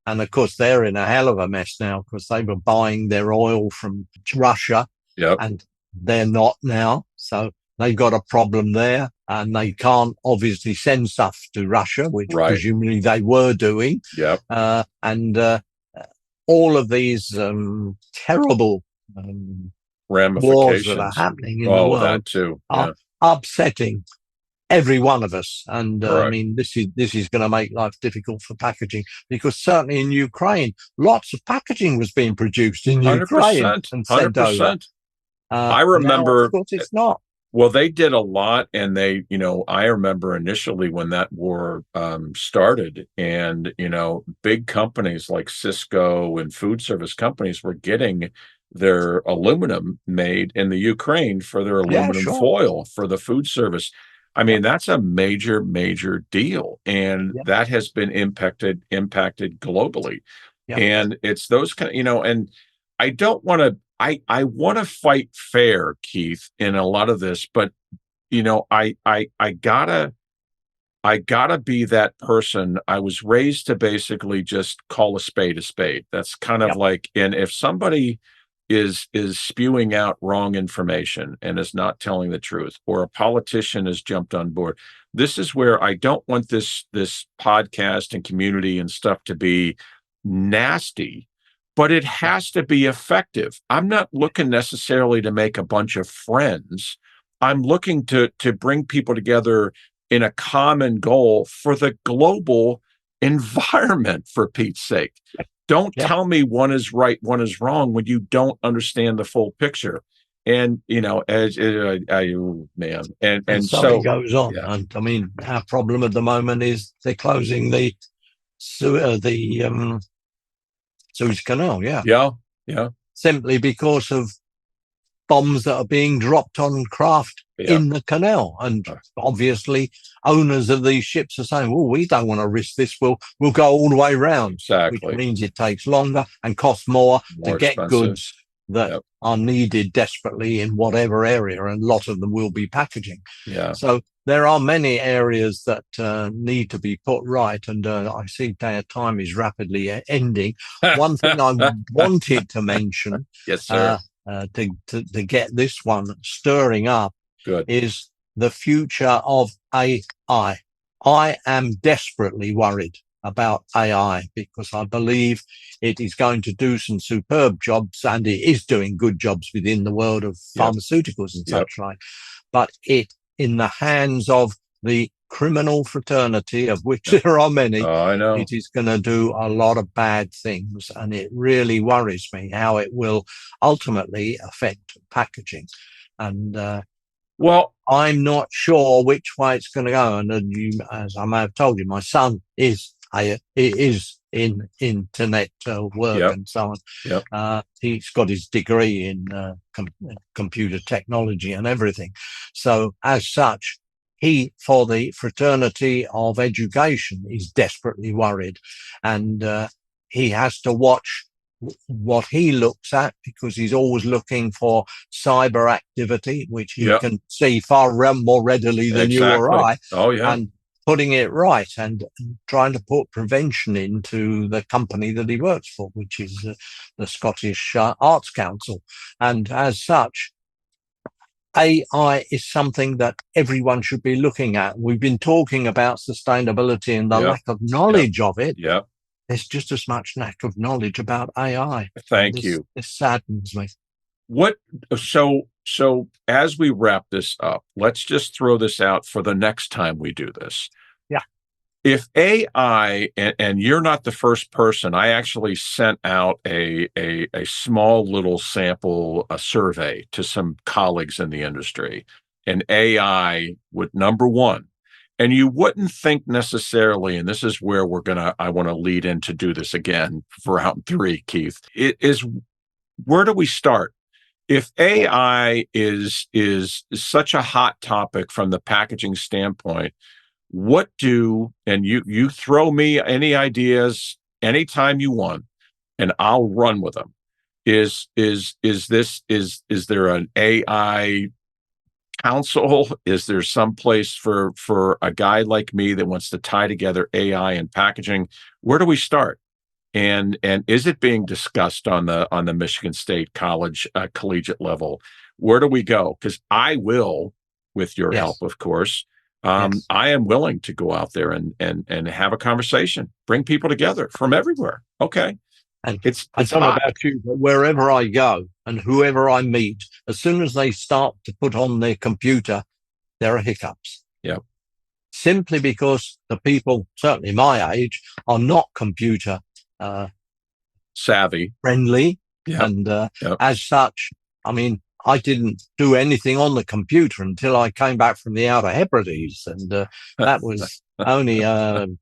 And of course, they're in a hell of a mess now, because they were buying their oil from Russia. Yep. And they're not now. So they've got a problem there, and they can't obviously send stuff to Russia, which presumably they were doing. Yep. And all of these terrible ramifications wars that are happening in the world that too. Yeah. Are upsetting every one of us. And I Correct. mean, this is going to make life difficult for packaging, because certainly in Ukraine, lots of packaging was being produced in 100%, Ukraine and sent 100%. over. I remember, now, of course, it's not. Well, they did a lot, and they, I remember initially when that war started, and big companies like Cisco and food service companies were getting their aluminum made in the Ukraine for their aluminum foil for the food service. I mean, that's a major, major deal, and that has been impacted globally. And it's those kind of, and I don't want to. I want to fight fair, Keith, in a lot of this, but I gotta be that person. I was raised to basically just call a spade a spade. That's kind of like, and if somebody is spewing out wrong information and is not telling the truth, or a politician has jumped on board, this is where I don't want this podcast and community and stuff to be nasty. But it has to be effective. I'm not looking necessarily to make a bunch of friends. I'm looking to bring people together in a common goal for the global environment, for Pete's sake. Don't tell me one is right, one is wrong, when you don't understand the full picture. And, and so it goes on. Yeah. And I mean, our problem at the moment is they're closing the Suez Canal, yeah. Simply because of bombs that are being dropped on craft in the canal. And obviously owners of these ships are saying, well, we don't want to risk this. We'll go all the way around. Exactly. Which means it takes longer and costs more to get goods that Yep. are needed desperately in whatever area, and a lot of them will be packaging. Yeah. So there are many areas that need to be put right, and I see our time is rapidly ending. One thing I wanted to mention, Yes, sir. uh, to get this one stirring up, Good. is the future of AI. I am desperately worried about AI because I believe it is going to do some superb jobs, and it is doing good jobs within the world of Yep. pharmaceuticals and Yep. such like. But it, in the hands of the criminal fraternity, of which Yep. there are many, Oh, I know. it is going to do a lot of bad things. And it really worries me how it will ultimately affect packaging. And Well, I'm not sure which way it's going to go. And you, as I may have told you, my son is in internet work yep. and so on. Yep. He's got his degree in computer technology and everything. So as such, he, for the fraternity of education, is desperately worried, and he has to watch what he looks at, because he's always looking for cyber activity, which he Yep. can see far more readily than you or Exactly. I, Oh, yeah. and putting it right and trying to put prevention into the company that he works for, which is the Scottish Arts Council. And as such, AI is something that everyone should be looking at. We've been talking about sustainability and the Yep. lack of Yep. knowledge of it. Yep. There's just as much lack of knowledge about AI. And Thank you. this saddens me. What so as we wrap this up, let's just throw this out for the next time we do this. Yeah. If AI, and you're not the first person, I actually sent out a small little sample, a survey to some colleagues in the industry, and AI would number one. And you wouldn't think necessarily, and this is where I want to lead in to do this again for round three, Keith. It is, where do we start? If AI is such a hot topic from the packaging standpoint, what do, and you throw me any ideas anytime you want, and I'll run with them. Is there an AI council? Is there some place for a guy like me that wants to tie together AI and packaging? Where do we start? And is it being discussed on the Michigan State College collegiate level? Where do we go? Because I will, with your help, Yes. of course. Yes. I am willing to go out there and have a conversation, bring people together from everywhere. Okay, And I it's don't know hot. about you, but wherever I go and whoever I meet, as soon as they start to put on their computer, there are hiccups. Yeah, Simply because the people, certainly my age, are not computer uh, savvy. friendly. Yeah, And yeah. as such, I mean, I didn't do anything on the computer until I came back from the Outer Hebrides. And that was only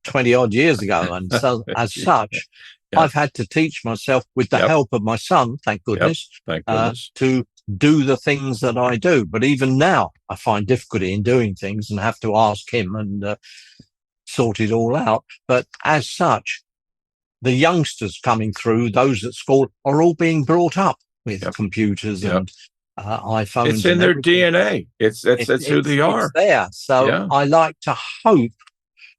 20 odd years ago. And so, as such, Yeah. I've had to teach myself, with the Yep. help of my son, thank Yep. goodness, Thank goodness. to do the things that I do. But even now, I find difficulty in doing things and have to ask him and sort it all out. But as such, the youngsters coming through, those at school, are all being brought up with Yep. computers Yep. and iPhones It's in and their everything. DNA. It's who they It's are. there. So Yeah. I like to hope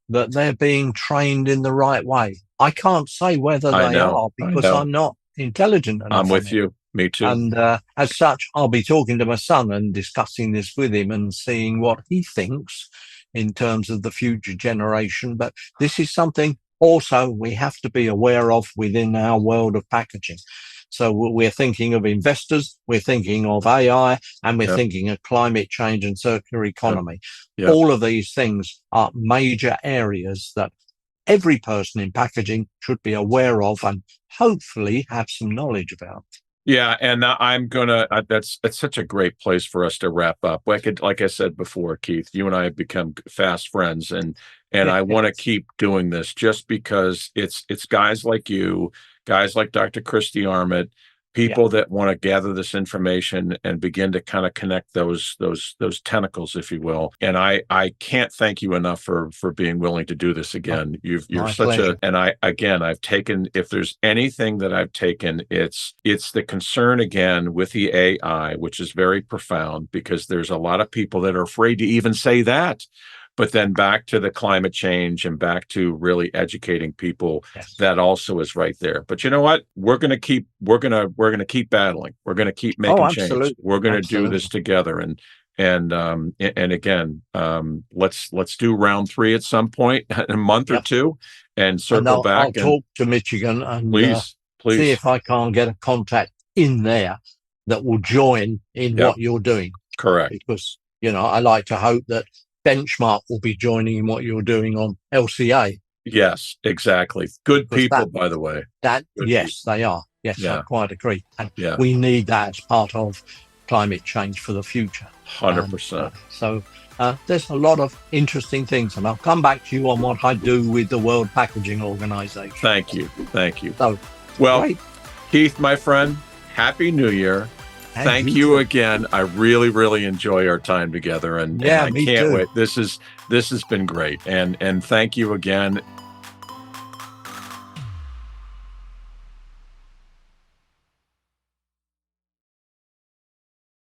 that they're being trained in the right way. I can't say whether I they know. are I because know. I'm not intelligent I'm enough on with it. you. Me too. And as such, I'll be talking to my son and discussing this with him and seeing what he thinks in terms of the future generation. But this is something also we have to be aware of within our world of packaging. So we're thinking of investors, we're thinking of AI, and we're Yep. thinking of climate change and circular economy. Yep. All of these things are major areas that every person in packaging should be aware of and hopefully have some knowledge about. Yeah, and I'm gonna. That's such a great place for us to wrap up. Like I said before, Keith, you and I have become fast friends, and I want to keep doing this just because it's guys like you, guys like Dr. Christy Armit, people that want to gather this information and begin to kind of connect those tentacles, if you will. And I can't thank you enough for being willing to do this again. You're My such pleasure. a, and I've taken, if there's anything that I've taken, it's the concern again with the AI, which is very profound, because there's a lot of people that are afraid to even say that. But then back to the climate change and back to really educating people, Yes. that also is right there. But you know what? We're going to keep battling. We're going to keep Oh, making change. absolutely. We're going to do this Absolutely. together. And again, let's do round 3 at some point in a month or Yep. two, and And circle I'll back. And talk to Michigan and please, see please, if I can't get a contact in there that will join in yep, what you're doing. correct. Because, I like to hope that Benchmark will be joining in what you're doing on LCA. Yes, exactly. Good Because people, by the way. Good yes, they are. Yes, I Yeah, quite agree. And yeah, we need that as part of climate change for the future. 100%. So there's a lot of interesting things, and I'll come back to you on what I do with the World Packaging Organization. Thank you. Thank you. So, Well, great. Keith, my friend, Happy New Year. And Thank you you too. again. I really, really enjoy our time together, and Yeah, I me can't too. wait. This has been great, and thank you again.